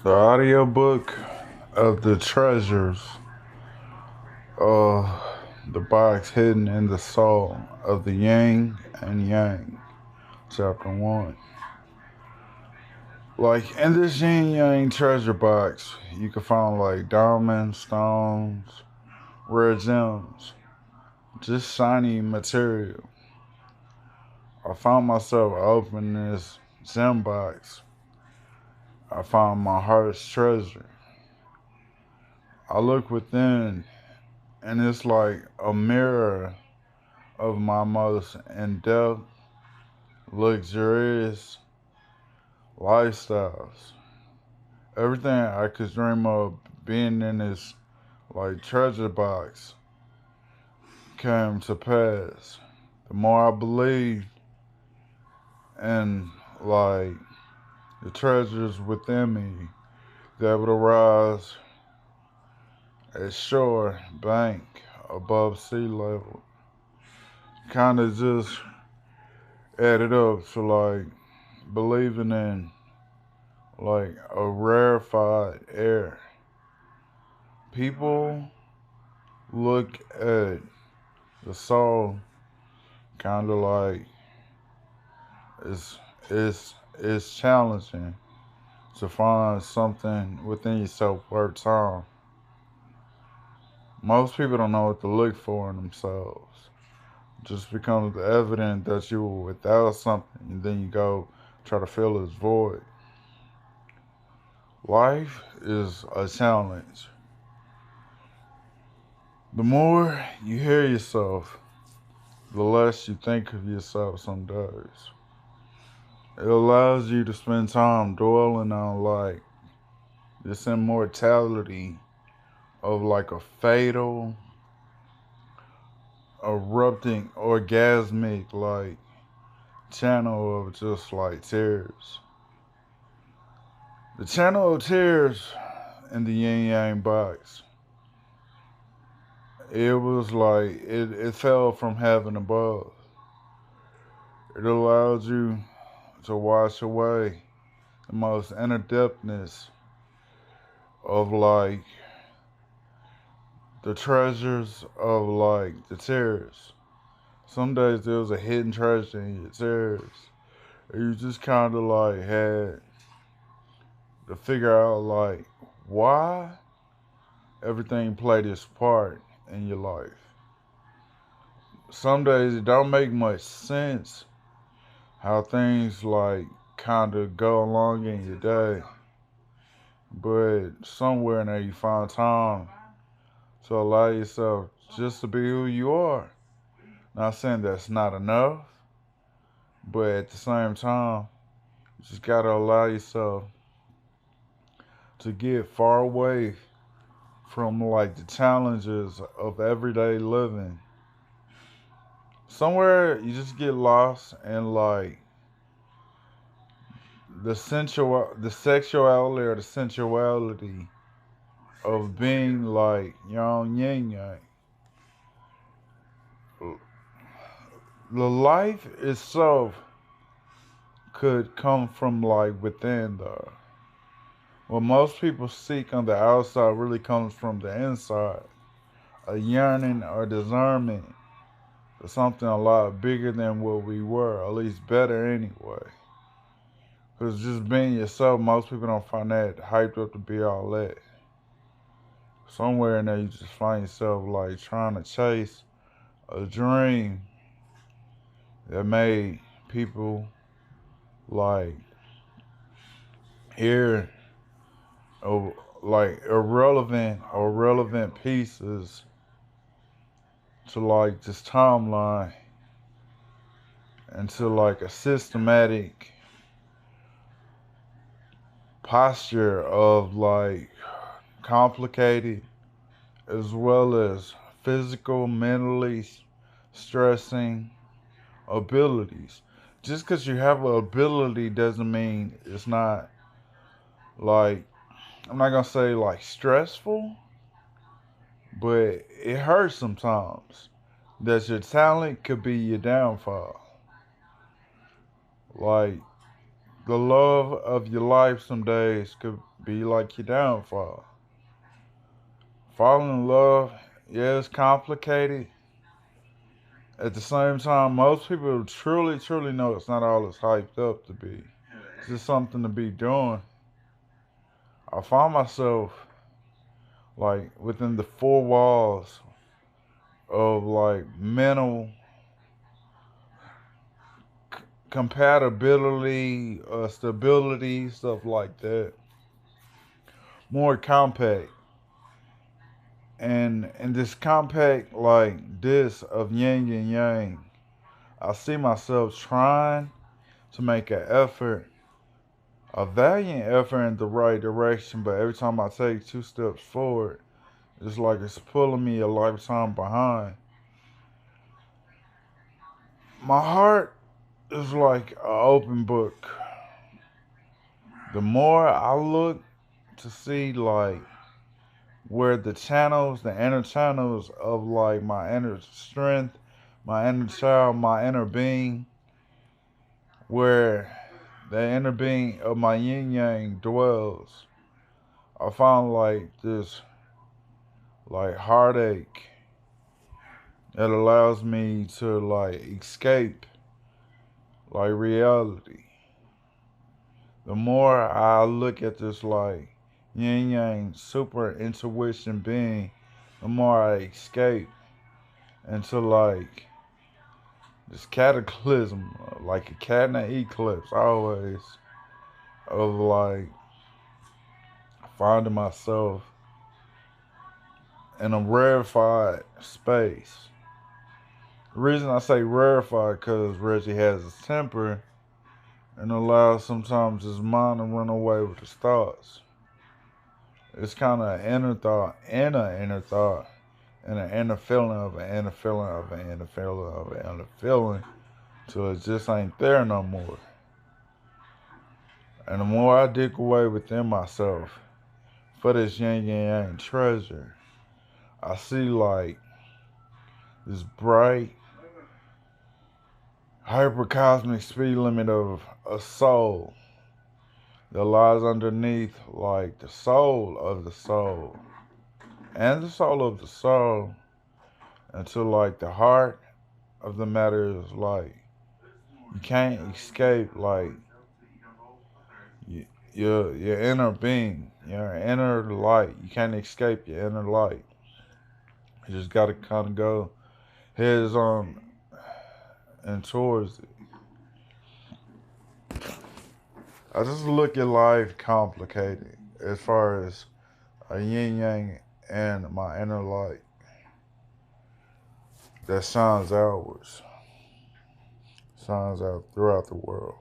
The audiobook of the treasures of the box hidden in the soul of the yin and yang, chapter 1. Like in this yin yang treasure box, you can find like diamonds, stones, rare gems, just shiny material. I found myself opening this gem box. I found my heart's treasure. I look within, and it's like a mirror of my most in-depth, luxurious lifestyles. Everything I could dream of being in this like treasure box came to pass. The more I believed in like the treasures within me that would arise at shore bank above sea level, kind of just added up to like believing in like a rarefied air. People look at the soul kind of like it's it's challenging to find something within yourself worth time. Most people don't know what to look for in themselves. It just becomes evident that you were without something, and then you go try to fill this void. Life is a challenge. The more you hear yourself, the less you think of yourself some days. It allows you to spend time dwelling on like this immortality of like a fatal, erupting, orgasmic like channel of just like tears. The channel of tears in the yin yang box. It was like it fell from heaven above. It allowed you to wash away the most inner depthness of like the treasures of like the tears. Some days there was a hidden treasure in your tears. And you just kind of like had to figure out like why everything played its part in your life. Some days it don't make much sense how things like kind of go along in your day, but somewhere in there you find time to allow yourself just to be who you are. Not saying that's not enough, but at the same time, you just gotta allow yourself to get far away from like the challenges of everyday living. Somewhere you just get lost in like the sexuality or the sensuality of being like your own yin yang. The life itself could come from like within though. What most people seek on the outside really comes from the inside. A yearning or discernment for something a lot bigger than what we were, at least better anyway. Because just being yourself, most people don't find that hyped up to be all that. Somewhere in there, you just find yourself like trying to chase a dream that made people like hear of like irrelevant or relevant pieces to like this timeline into like a systematic posture of like complicated as well as physical, mentally stressing abilities. Just because you have an ability doesn't mean it's not like, I'm not gonna say like stressful, but it hurts sometimes that your talent could be your downfall. Like the love of your life some days could be like your downfall. Falling in love, yeah, it's complicated. At the same time, most people truly, truly know it's not all it's hyped up to be. It's just something to be doing. I find myself like within the four walls of like mental compatibility, stability, stuff like that. More compact. And in this compact like this of yin and yang, I see myself trying to make an effort, a valiant effort in the right direction, but every time I take two steps forward, it's like it's pulling me a lifetime behind. My heart is like an open book. The more I look to see like where the channels, the inner channels of like my inner strength, my inner child, my inner being, where the inner being of my yin yang dwells, I found like this like heartache that allows me to like escape like reality. The more I look at this like yin yang super intuition being, the more I escape into like this cataclysm, like a cat in an eclipse, always of like finding myself in a rarefied space. The reason I say rarefied because Reggie has his temper and allows sometimes his mind to run away with his thoughts. It's kind of an inner thought and an inner thought and an inner feeling of an inner feeling of an inner feeling of an inner feeling till it just ain't there no more. And the more I dig away within myself for this yin and yang treasure, I see like this bright hypercosmic speed limit of a soul that lies underneath like the soul of the soul and the soul of the soul until like the heart of the matter is like you can't escape like your inner being, your inner light. You can't escape your inner light. You just gotta kind of go heads on and towards it. I just look at life complicated as far as a yin yang and my inner light that shines outwards, shines out throughout the world.